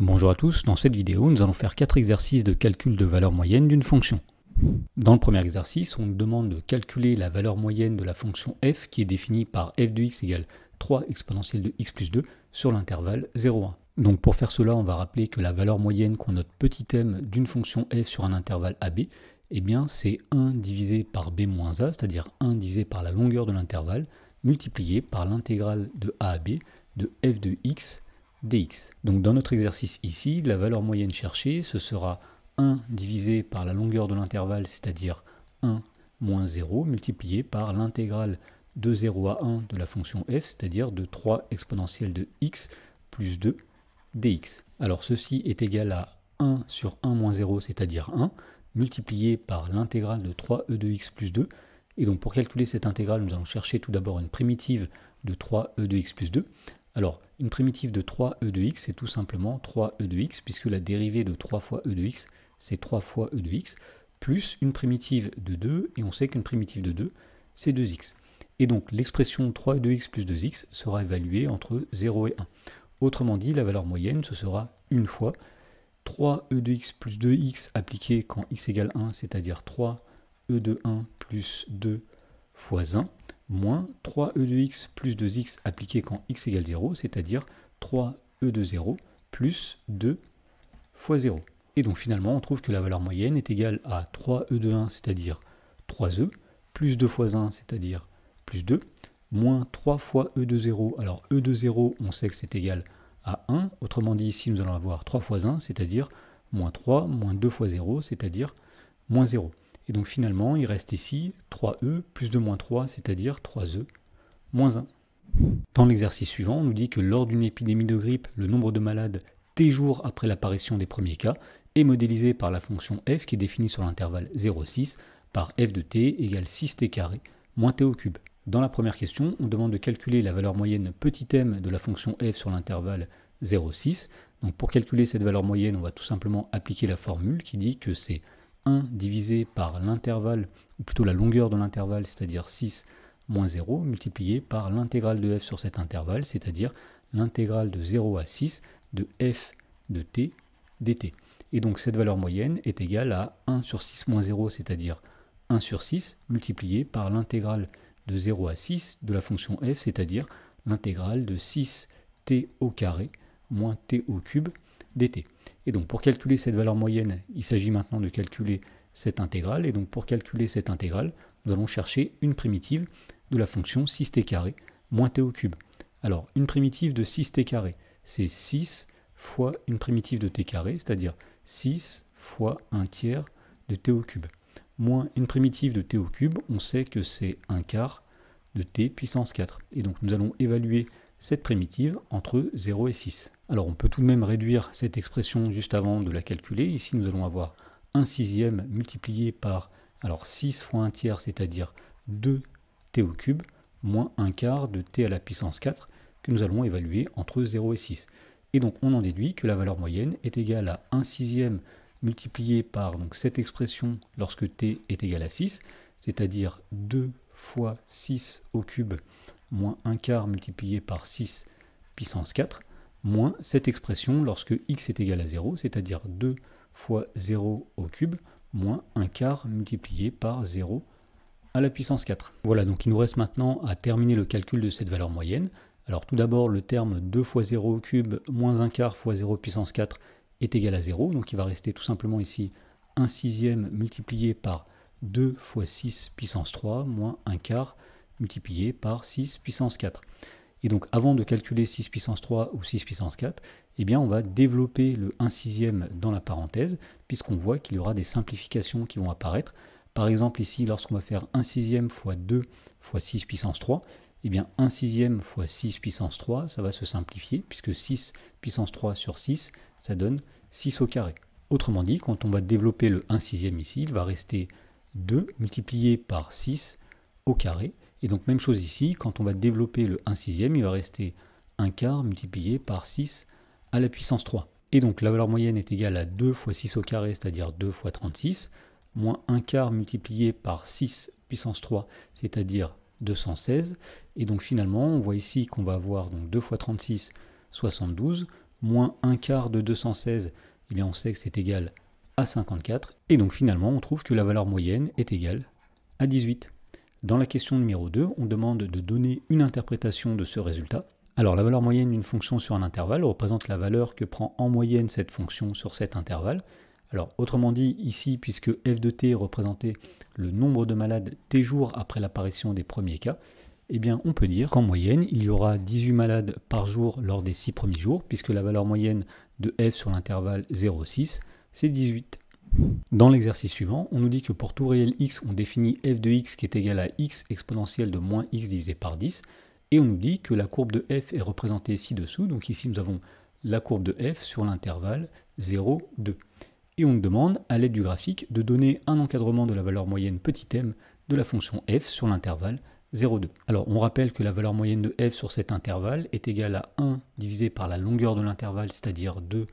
Bonjour à tous, dans cette vidéo nous allons faire 4 exercices de calcul de valeur moyenne d'une fonction. Dans le premier exercice, on nous demande de calculer la valeur moyenne de la fonction f qui est définie par f de x égale 3 exponentielle de x plus 2 sur l'intervalle 0,1. Donc pour faire cela, on va rappeler que la valeur moyenne qu'on note petit m d'une fonction f sur un intervalle AB, eh bien c'est 1 divisé par b moins a, c'est-à-dire 1 divisé par la longueur de l'intervalle, multiplié par l'intégrale de a à b de f de x dx. Donc dans notre exercice ici, la valeur moyenne cherchée, ce sera 1 divisé par la longueur de l'intervalle, c'est-à-dire 1 moins 0, multiplié par l'intégrale de 0 à 1 de la fonction f, c'est-à-dire de 3 exponentielle de x plus 2 dx. Alors ceci est égal à 1 sur 1 moins 0, c'est-à-dire 1, multiplié par l'intégrale de 3e de x plus 2. Et donc pour calculer cette intégrale, nous allons chercher tout d'abord une primitive de 3e de x plus 2. Alors, une primitive de 3e de x, c'est tout simplement 3e de x, puisque la dérivée de 3 fois e de x, c'est 3 fois e de x, plus une primitive de 2, et on sait qu'une primitive de 2, c'est 2x. Et donc, l'expression 3e de x plus 2x sera évaluée entre 0 et 1. Autrement dit, la valeur moyenne, ce sera une fois 3e de x plus 2x appliqué quand x égale 1, c'est-à-dire 3e de 1 plus 2 fois 1, moins 3e de x plus 2x appliqué quand x égale 0, c'est-à-dire 3e de 0 plus 2 fois 0. Et donc finalement, on trouve que la valeur moyenne est égale à 3e de 1, c'est-à-dire 3e, plus 2 fois 1, c'est-à-dire plus 2, moins 3 fois e de 0. Alors e de 0, on sait que c'est égal à 1. Autrement dit, ici, nous allons avoir 3 fois 1, c'est-à-dire moins 3, moins 2 fois 0, c'est-à-dire moins 0. Et donc finalement, il reste ici 3e plus 2 moins 3, c'est-à-dire 3e moins 1. Dans l'exercice suivant, on nous dit que lors d'une épidémie de grippe, le nombre de malades t jours après l'apparition des premiers cas est modélisé par la fonction f qui est définie sur l'intervalle 0,6 par f de t égale 6t carré moins t au cube. Dans la première question, on demande de calculer la valeur moyenne petit m de la fonction f sur l'intervalle 0,6. Donc pour calculer cette valeur moyenne, on va tout simplement appliquer la formule qui dit que c'est 1 divisé par l'intervalle, ou plutôt la longueur de l'intervalle, c'est-à-dire 6 moins 0, multiplié par l'intégrale de f sur cet intervalle, c'est-à-dire l'intégrale de 0 à 6 de f de t dt. Et donc cette valeur moyenne est égale à 1 sur 6 moins 0, c'est-à-dire 1 sur 6, multiplié par l'intégrale de 0 à 6 de la fonction f, c'est-à-dire l'intégrale de 6t au carré moins t au cube dt. Et donc pour calculer cette valeur moyenne, il s'agit maintenant de calculer cette intégrale. Et donc pour calculer cette intégrale, nous allons chercher une primitive de la fonction 6t carré moins t au cube. Alors une primitive de 6t carré, c'est 6 fois une primitive de t carré, c'est-à-dire 6 fois 1 tiers de t au cube. Moins une primitive de t au cube, on sait que c'est 1 quart de t puissance 4. Et donc nous allons évaluer cette primitive entre 0 et 6. Alors on peut tout de même réduire cette expression juste avant de la calculer. Ici nous allons avoir 1 sixième multiplié par 6 fois 1 tiers, c'est-à-dire 2t au cube, moins 1 quart de t à la puissance 4, que nous allons évaluer entre 0 et 6. Et donc on en déduit que la valeur moyenne est égale à 1 sixième multiplié par cette expression lorsque t est égal à 6, c'est-à-dire 2 fois 6 au cube moins 1 quart multiplié par 6 puissance 4, moins cette expression lorsque x est égal à 0, c'est-à-dire 2 fois 0 au cube, moins 1 quart multiplié par 0 à la puissance 4. Voilà, donc il nous reste maintenant à terminer le calcul de cette valeur moyenne. Alors tout d'abord, le terme 2 fois 0 au cube moins 1 quart fois 0 puissance 4 est égal à 0, donc il va rester tout simplement ici 1 sixième multiplié par 2 fois 6 puissance 3 moins 1 quart multiplié par 6 puissance 4. Et donc avant de calculer 6 puissance 3 ou 6 puissance 4, eh bien on va développer le 1 sixième dans la parenthèse, puisqu'on voit qu'il y aura des simplifications qui vont apparaître. Par exemple ici, lorsqu'on va faire 1 sixième fois 2 fois 6 puissance 3, eh bien 1 sixième fois 6 puissance 3, ça va se simplifier, puisque 6 puissance 3 sur 6, ça donne 6 au carré. Autrement dit, quand on va développer le 1 sixième ici, il va rester 2 multiplié par 6 au carré. Et donc même chose ici, quand on va développer le 1 sixième, il va rester 1 quart multiplié par 6 à la puissance 3. Et donc la valeur moyenne est égale à 2 fois 6 au carré, c'est-à-dire 2 fois 36, moins 1 quart multiplié par 6 puissance 3, c'est-à-dire 216. Et donc finalement, on voit ici qu'on va avoir donc 2 fois 36, 72, moins 1/4 de 216, eh bien on sait que c'est égal à 54. Et donc finalement, on trouve que la valeur moyenne est égale à 18. Dans la question numéro 2, on demande de donner une interprétation de ce résultat. Alors la valeur moyenne d'une fonction sur un intervalle représente la valeur que prend en moyenne cette fonction sur cet intervalle. Alors autrement dit, ici, puisque f de t représentait le nombre de malades t jours après l'apparition des premiers cas, eh bien on peut dire qu'en moyenne, il y aura 18 malades par jour lors des 6 premiers jours, puisque la valeur moyenne de f sur l'intervalle 0,6, c'est 18. Dans l'exercice suivant, on nous dit que pour tout réel x, on définit f de x qui est égal à x exponentielle de moins x divisé par 10, et on nous dit que la courbe de f est représentée ci-dessous. Donc ici, nous avons la courbe de f sur l'intervalle 0, 2. Et on nous demande, à l'aide du graphique, de donner un encadrement de la valeur moyenne petit m de la fonction f sur l'intervalle 0, 2. Alors, on rappelle que la valeur moyenne de f sur cet intervalle est égale à 1 divisé par la longueur de l'intervalle, c'est-à-dire 2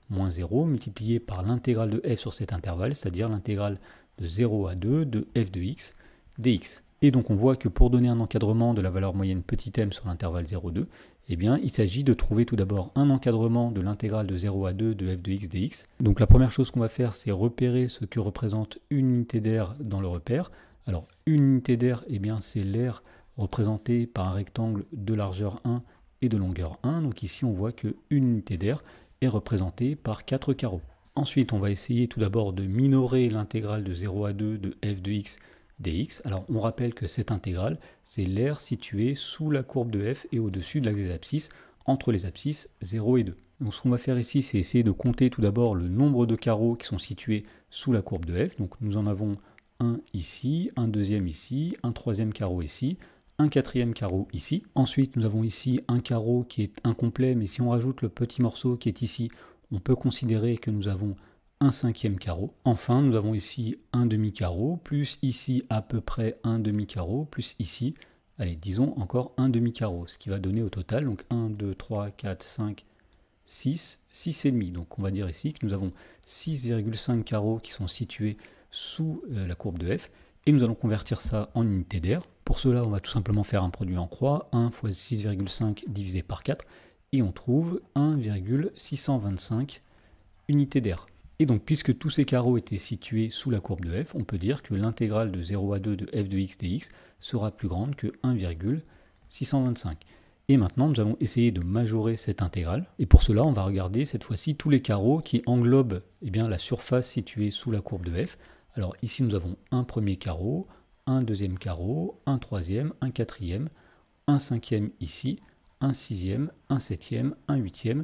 moins 0, multiplié par l'intégrale de f sur cet intervalle, c'est-à-dire l'intégrale de 0 à 2 de f de x dx. Et donc on voit que pour donner un encadrement de la valeur moyenne petit m sur l'intervalle 0, 2, eh bien il s'agit de trouver tout d'abord un encadrement de l'intégrale de 0 à 2 de f de x dx. Donc la première chose qu'on va faire, c'est repérer ce que représente une unité d'aire dans le repère. Alors une unité d'aire, eh bien c'est l'aire représentée par un rectangle de largeur 1 et de longueur 1. Donc ici on voit qu'une unité d'aire est représentée par 4 carreaux. Ensuite, on va essayer tout d'abord de minorer l'intégrale de 0 à 2 de f de x dx. Alors, on rappelle que cette intégrale, c'est l'aire située sous la courbe de f et au-dessus de l'axe des abscisses, entre les abscisses 0 et 2. Donc, ce qu'on va faire ici, c'est essayer de compter tout d'abord le nombre de carreaux qui sont situés sous la courbe de f. Donc, nous en avons un ici, un deuxième ici, un troisième carreau ici, un quatrième carreau ici. Ensuite, nous avons ici un carreau qui est incomplet, mais si on rajoute le petit morceau qui est ici, on peut considérer que nous avons un cinquième carreau. Enfin, nous avons ici un demi-carreau, plus ici à peu près un demi-carreau, plus ici, allez, disons encore un demi-carreau, ce qui va donner au total, donc 1, 2, 3, 4, 5, 6, 6,5. Donc on va dire ici que nous avons 6,5 carreaux qui sont situés sous la courbe de f, et nous allons convertir ça en unité d'aire. Pour cela, on va tout simplement faire un produit en croix, 1 fois 6,5 divisé par 4, et on trouve 1,625 unités d'aire. Et donc, puisque tous ces carreaux étaient situés sous la courbe de f, on peut dire que l'intégrale de 0 à 2 de f de x dx sera plus grande que 1,625. Et maintenant, nous allons essayer de majorer cette intégrale. Et pour cela, on va regarder cette fois-ci tous les carreaux qui englobent la surface située sous la courbe de f. Alors ici, nous avons un premier carreau, un deuxième carreau, un troisième, un quatrième, un cinquième ici, un sixième, un septième, un huitième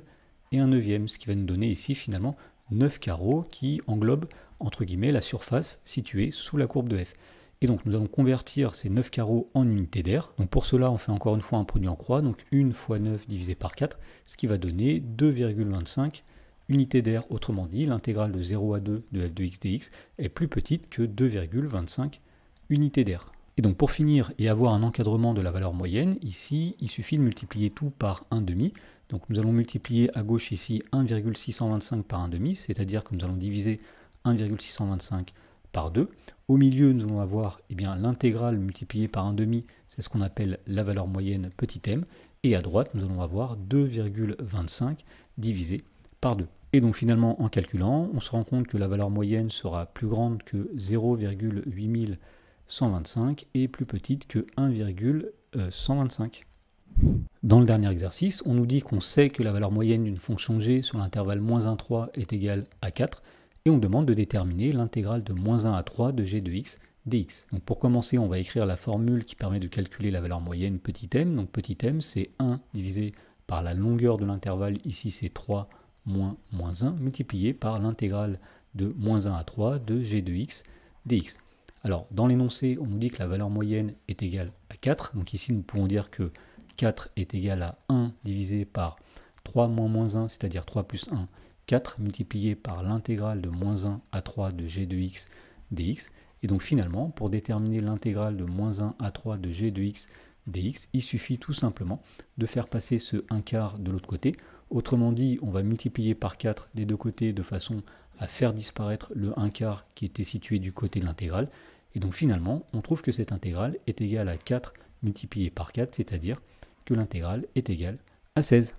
et un neuvième, ce qui va nous donner ici finalement 9 carreaux qui englobent entre guillemets la surface située sous la courbe de f. Et donc nous allons convertir ces 9 carreaux en unités d'aire. Donc pour cela, on fait encore une fois un produit en croix, donc 1 fois 9 divisé par 4, ce qui va donner 2,25 unités d'aire. Autrement dit, l'intégrale de 0 à 2 de f de x dx est plus petite que 2,25 unités d'aire. Et donc pour finir et avoir un encadrement de la valeur moyenne, ici, il suffit de multiplier tout par 1,5. Donc nous allons multiplier à gauche ici 1,625 par 1,5, c'est-à-dire que nous allons diviser 1,625 par 2. Au milieu, nous allons avoir l'intégrale multipliée par 1,5, c'est ce qu'on appelle la valeur moyenne petit m. Et à droite, nous allons avoir 2,25 divisé par 2. Et donc finalement, en calculant, on se rend compte que la valeur moyenne sera plus grande que 0,8125 et plus petite que 1,125. Dans le dernier exercice, on nous dit qu'on sait que la valeur moyenne d'une fonction g sur l'intervalle -1, 3 est égale à 4, et on demande de déterminer l'intégrale de -1 à 3 de g de x dx. Donc pour commencer, on va écrire la formule qui permet de calculer la valeur moyenne petit m. Donc petit m, c'est 1 divisé par la longueur de l'intervalle, ici c'est 3 moins -1, multiplié par l'intégrale de -1 à 3 de g de x dx. Alors dans l'énoncé, on nous dit que la valeur moyenne est égale à 4, donc ici nous pouvons dire que 4 est égal à 1 divisé par 3 moins -1, c'est-à-dire 3 plus 1, 4, multiplié par l'intégrale de -1 à 3 de g de x dx. Et donc finalement, pour déterminer l'intégrale de -1 à 3 de g de x dx, il suffit tout simplement de faire passer ce 1/4 de l'autre côté. Autrement dit, on va multiplier par 4 des deux côtés de façon à faire disparaître le 1/4 qui était situé du côté de l'intégrale. Et donc finalement, on trouve que cette intégrale est égale à 4 multiplié par 4, c'est-à-dire que l'intégrale est égale à 16.